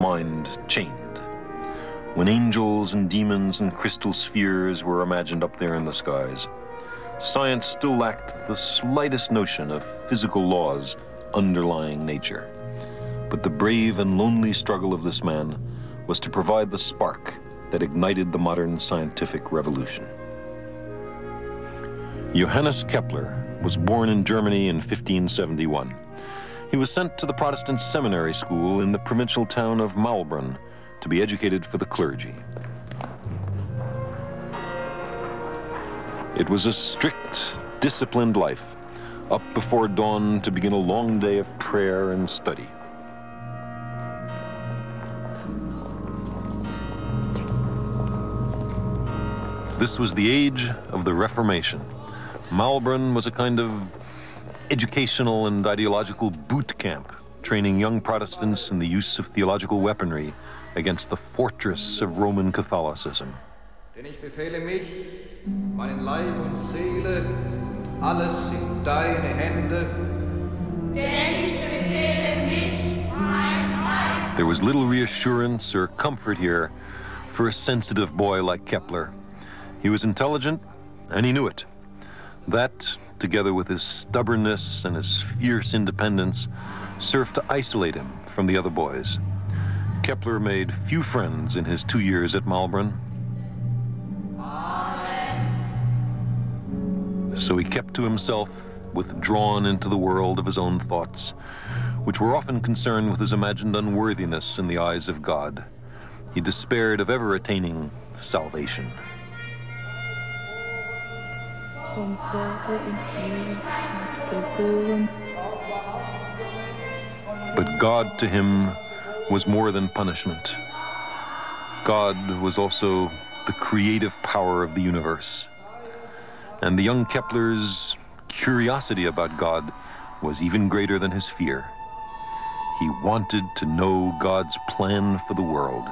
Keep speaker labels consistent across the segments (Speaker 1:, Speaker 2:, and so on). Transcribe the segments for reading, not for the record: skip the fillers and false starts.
Speaker 1: mind chained. When angels and demons and crystal spheres were imagined up there in the skies, science still lacked the slightest notion of physical laws underlying nature. But the brave and lonely struggle of this man was to provide the spark that ignited the modern scientific revolution. Johannes Kepler was born in Germany in 1571. He was sent to the Protestant seminary school in the provincial town of Maulbronn to be educated for the clergy. It was a strict, disciplined life, up before dawn to begin a long day of prayer and study. This was the age of the Reformation. Maulbronn was a kind of educational and ideological boot camp, training young Protestants in the use of theological weaponry against the fortress of Roman Catholicism.
Speaker 2: Denn ich befehle mich, meinen Leib und Seele, alles in deine Hände.
Speaker 3: Denn ich befehle mich, mein Leib.
Speaker 1: There was little reassurance or comfort here for a sensitive boy like Kepler. He was intelligent, and he knew it. That, together with his stubbornness and his fierce independence, served to isolate him from the other boys. Kepler made few friends in his 2 years at Maulbronn. So he kept to himself, withdrawn into the world of his own thoughts, which were often concerned with his imagined unworthiness in the eyes of God. He despaired of ever attaining salvation. But God to him was more than punishment. God was also the creative power of the universe. And the young Kepler's curiosity about God was even greater than his fear. He wanted to know God's plan for the world.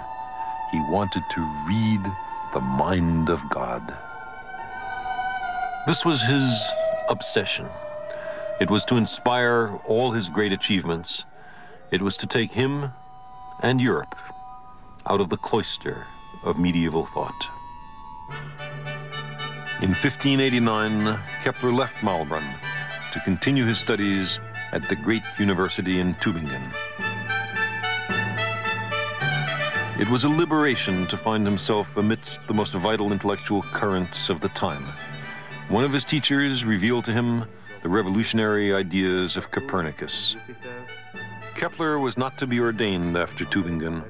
Speaker 1: He wanted to read the mind of God. This was his obsession. It was to inspire all his great achievements. It was to take him and Europe out of the cloister of medieval thought. In 1589, Kepler left Maulbronn to continue his studies at the great university in Tübingen. It was a liberation to find himself amidst the most vital intellectual currents of the time. One of his teachers revealed to him the revolutionary ideas of Copernicus. Kepler was not to be ordained after Tübingen.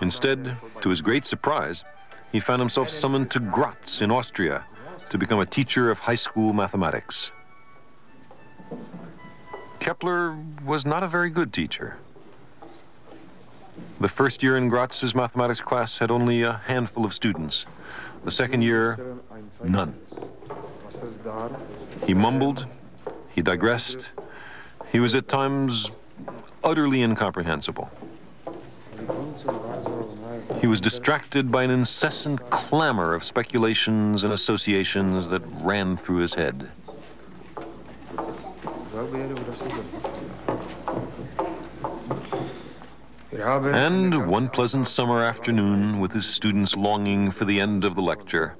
Speaker 1: Instead, to his great surprise, he found himself summoned to Graz in Austria to become a teacher of high school mathematics. Kepler was not a very good teacher. The first year in Graz's mathematics class had only a handful of students. The second year, none. He mumbled, he digressed, he was at times utterly incomprehensible. He was distracted by an incessant clamor of speculations and associations that ran through his head. And one pleasant summer afternoon, with his students longing for the end of the lecture,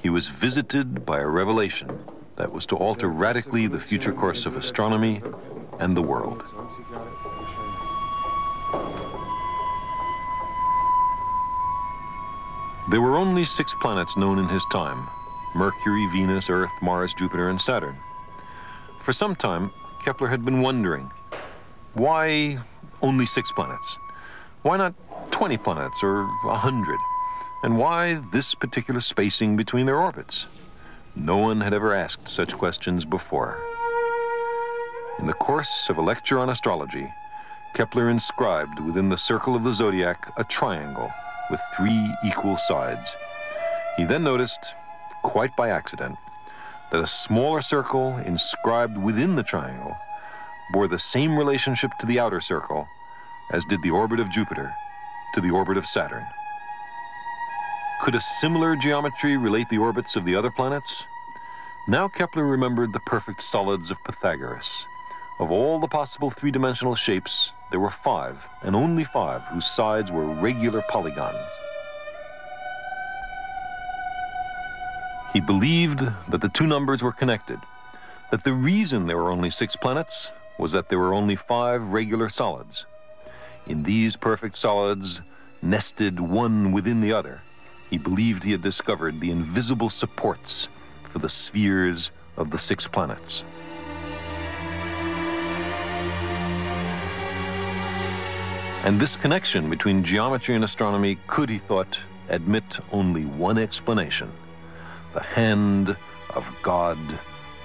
Speaker 1: he was visited by a revelation that was to alter radically the future course of astronomy and the world. There were only 6 planets known in his time: Mercury, Venus, Earth, Mars, Jupiter, and Saturn. For some time, Kepler had been wondering, why only 6 planets? Why not 20 planets or 100? And why this particular spacing between their orbits? No one had ever asked such questions before. In the course of a lecture on astrology, Kepler inscribed within the circle of the zodiac a triangle with 3 equal sides. He then noticed, quite by accident, that a smaller circle inscribed within the triangle bore the same relationship to the outer circle as did the orbit of Jupiter to the orbit of Saturn. Could a similar geometry relate the orbits of the other planets? Now Kepler remembered the perfect solids of Pythagoras. Of all the possible 3-dimensional shapes, there were 5, and only 5, whose sides were regular polygons. He believed that the 2 numbers were connected, that the reason there were only 6 planets was that there were only 5 regular solids. In these perfect solids, nested one within the other, he believed he had discovered the invisible supports for the spheres of the 6 planets. And this connection between geometry and astronomy could, he thought, admit only one explanation: the hand of God,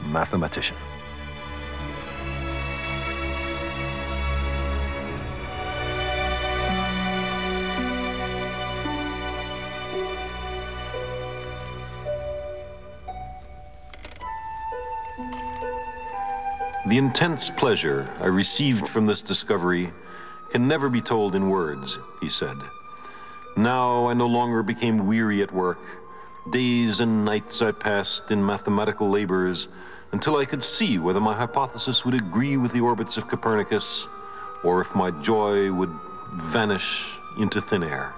Speaker 1: mathematician. The intense pleasure I received from this discovery can never be told in words, he said. Now I no longer became weary at work. Days and nights I passed in mathematical labors until I could see whether my hypothesis would agree with the orbits of Copernicus or if my joy would vanish into thin air.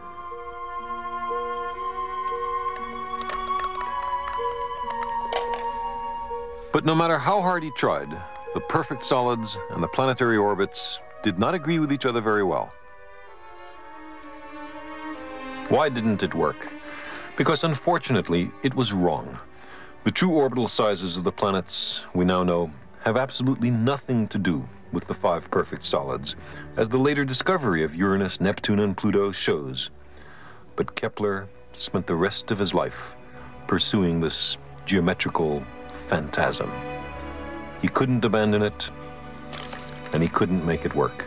Speaker 1: But no matter how hard he tried, the perfect solids and the planetary orbits did not agree with each other very well. Why didn't it work? Because unfortunately, it was wrong. The true orbital sizes of the planets, we now know, have absolutely nothing to do with the 5 perfect solids, as the later discovery of Uranus, Neptune, and Pluto shows. But Kepler spent the rest of his life pursuing this geometrical phantasm. He couldn't abandon it, and he couldn't make it work.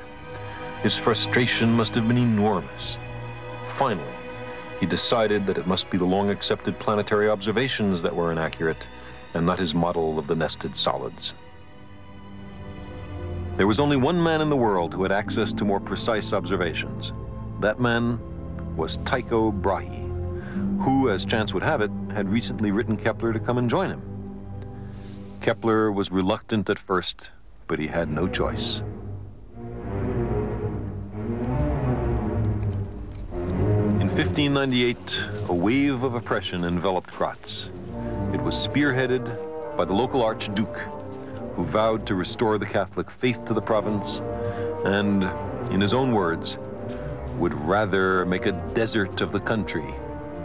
Speaker 1: His frustration must have been enormous. Finally, he decided that it must be the long-accepted planetary observations that were inaccurate, and not his model of the nested solids. There was only one man in the world who had access to more precise observations. That man was Tycho Brahe, who, as chance would have it, had recently written Kepler to come and join him. Kepler was reluctant at first, but he had no choice. In 1598, a wave of oppression enveloped Graz. It was spearheaded by the local Archduke, who vowed to restore the Catholic faith to the province and, in his own words, would rather make a desert of the country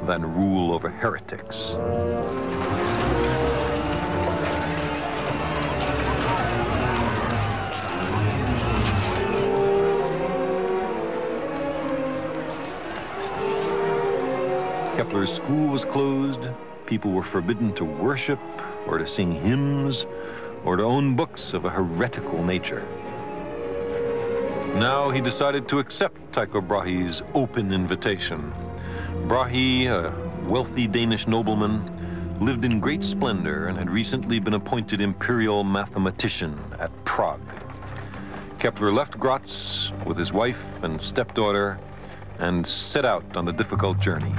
Speaker 1: than rule over heretics. Kepler's school was closed. People were forbidden to worship or to sing hymns or to own books of a heretical nature. Now he decided to accept Tycho Brahe's open invitation. Brahe, a wealthy Danish nobleman, lived in great splendor and had recently been appointed imperial mathematician at Prague. Kepler left Graz with his wife and stepdaughter and set out on the difficult journey.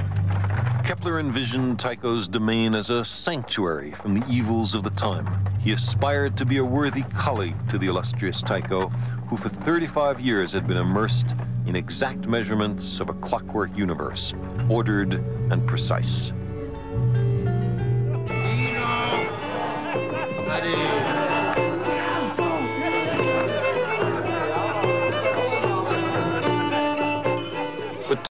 Speaker 1: Kepler envisioned Tycho's domain as a sanctuary from the evils of the time. He aspired to be a worthy colleague to the illustrious Tycho, who for 35 years had been immersed in exact measurements of a clockwork universe, ordered and precise.
Speaker 2: Adieu.